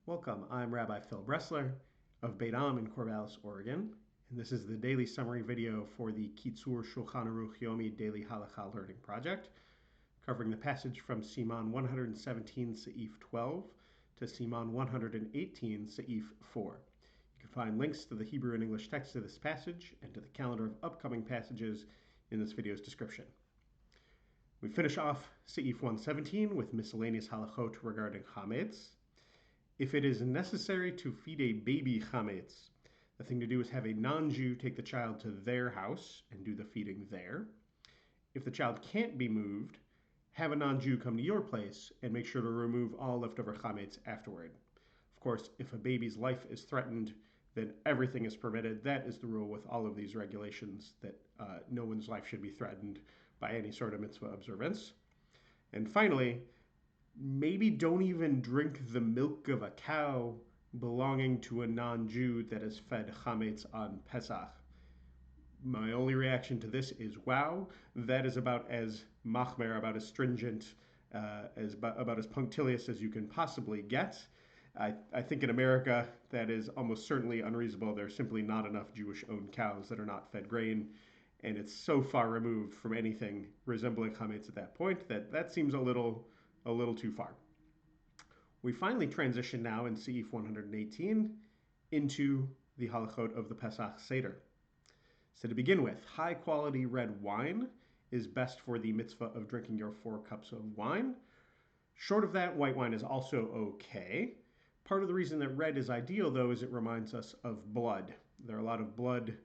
Welcome, I'm Rabbi Phil Bressler of Beit Am in Corvallis, Oregon, and this is the daily summary video for the Kitzur Shulchan Aruch Yomi Daily Halakha Learning Project, covering the passage from Siman 117 Seif 12 to Siman 118 Seif 4. You can find links to the Hebrew and English text of this passage and to the calendar of upcoming passages in this video's description. We finish off Seif 117 with miscellaneous halachot regarding chametz. If it is necessary to feed a baby chametz, the thing to do is have a non-Jew take the child to their house and do the feeding there. If the child can't be moved, have a non-Jew come to your place and make sure to remove all leftover chametz afterward. Of course, if a baby's life is threatened, then everything is permitted. That is the rule with all of these regulations, that no one's life should be threatened by any sort of mitzvah observance. And finally, maybe don't even drink the milk of a cow belonging to a non-Jew that is fed chametz on Pesach. My only reaction to this is, wow, that is about as machmer, about as stringent, about as punctilious as you can possibly get. I think in America that is almost certainly unreasonable. There's simply not enough Jewish-owned cows that are not fed grain, and it's so far removed from anything resembling chametz at that point that seems a little too far. We finally transition now in Seif 118 into the halachot of the Pesach Seder. So to begin with, high quality red wine is best for the mitzvah of drinking your 4 cups of wine. Short of that, white wine is also okay. Part of the reason that red is ideal, though, is it reminds us of blood. There are a lot of blood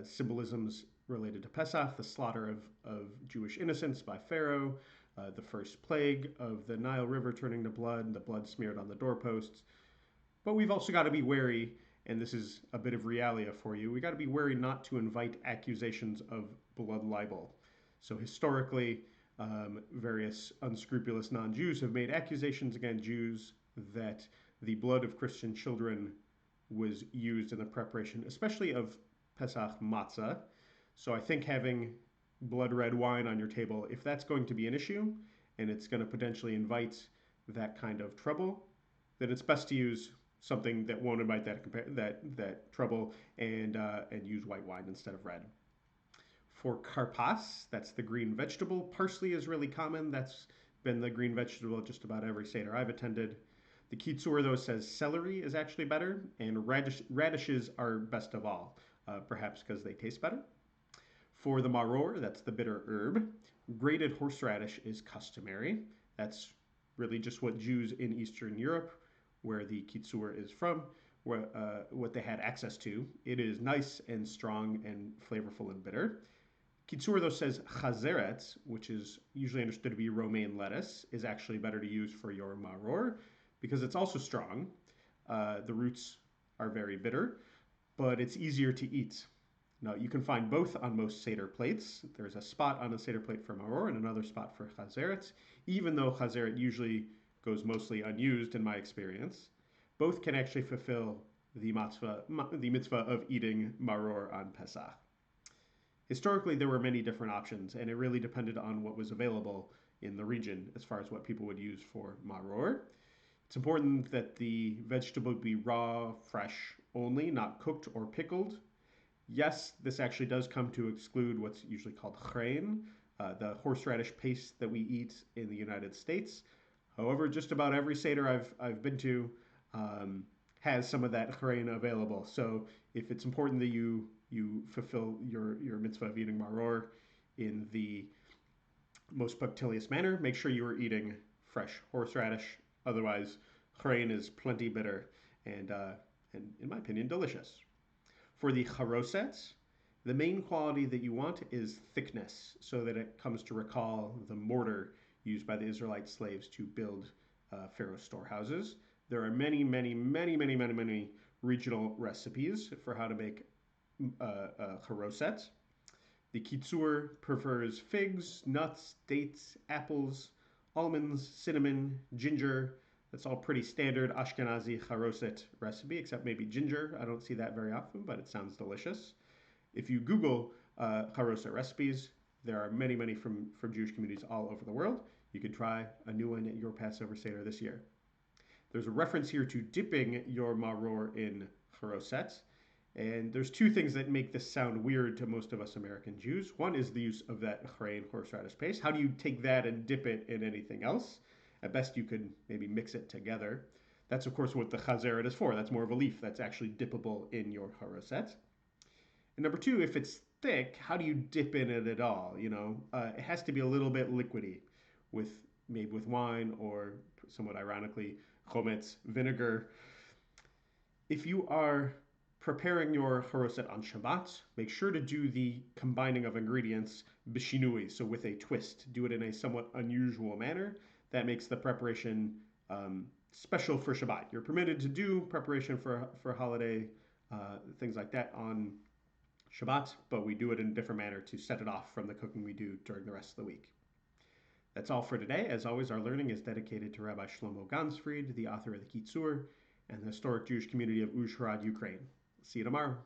symbolisms related to Pesach, the slaughter of Jewish innocents by Pharaoh, the first plague of the Nile River turning to blood, the blood smeared on the doorposts. But we've also got to be wary, and this is a bit of realia for you, we got to be wary not to invite accusations of blood libel. So historically, various unscrupulous non-Jews have made accusations against Jews that the blood of Christian children was used in the preparation, especially of Pesach matzah. So I think having blood red wine on your table, if that's going to be an issue and it's going to potentially invite that kind of trouble, then it's best to use something that won't invite that trouble and use white wine instead of red. For karpas, that's the green vegetable. Parsley is really common. That's been the green vegetable at just about every Seder I've attended. The Kitzur, though, says celery is actually better, and radishes are best of all, perhaps because they taste better. For the maror, that's the bitter herb, grated horseradish is customary. That's really just what Jews in Eastern Europe, where the Kitzur is from, what they had access to. It is nice and strong and flavorful and bitter. Kitzur, though, says chazeret, which is usually understood to be romaine lettuce, is actually better to use for your maror because it's also strong. The roots are very bitter, but it's easier to eat. Now, you can find both on most Seder plates. There's a spot on a Seder plate for maror and another spot for chazeret, even though chazeret usually goes mostly unused in my experience. Both can actually fulfill the mitzvah of eating maror on Pesach. Historically, there were many different options, and it really depended on what was available in the region as far as what people would use for maror. It's important that the vegetable be raw, fresh only, not cooked or pickled. Yes, this actually does come to exclude what's usually called chrein, the horseradish paste that we eat in the United States. However, just about every Seder I've been to has some of that chrein available. So if it's important that you fulfill your mitzvah of eating maror in the most punctilious manner, make sure you are eating fresh horseradish. Otherwise, chrein is plenty bitter and in my opinion, delicious. For the charoset, the main quality that you want is thickness, so that it comes to recall the mortar used by the Israelite slaves to build Pharaoh's storehouses. There are many regional recipes for how to make charoset. The Kitzur prefers figs, nuts, dates, apples, almonds, cinnamon, ginger. That's all pretty standard Ashkenazi charoset recipe, except maybe ginger. I don't see that very often, but it sounds delicious. If you Google charoset recipes, there are many from Jewish communities all over the world. You can try a new one at your Passover Seder this year. There's a reference here to dipping your maror in charoset. And there's two things that make this sound weird to most of us American Jews. One is the use of that chrein horseradish paste. How do you take that and dip it in anything else? At best, you could maybe mix it together. That's, of course, what the chazeret is for. That's more of a leaf that's actually dippable in your charoset. And number two, if it's thick, how do you dip in it at all? It has to be a little bit liquidy, maybe with wine or, somewhat ironically, chometz, vinegar. If you are preparing your charoset on Shabbat, make sure to do the combining of ingredients b'shinui, so with a twist. Do it in a somewhat unusual manner. That makes the preparation special for Shabbat. You're permitted to do preparation for holiday, things like that on Shabbat, but we do it in a different manner to set it off from the cooking we do during the rest of the week. That's all for today. As always, our learning is dedicated to Rabbi Shlomo Gansfried, the author of the Kitzur, and the historic Jewish community of Uzhhorod, Ukraine. See you tomorrow.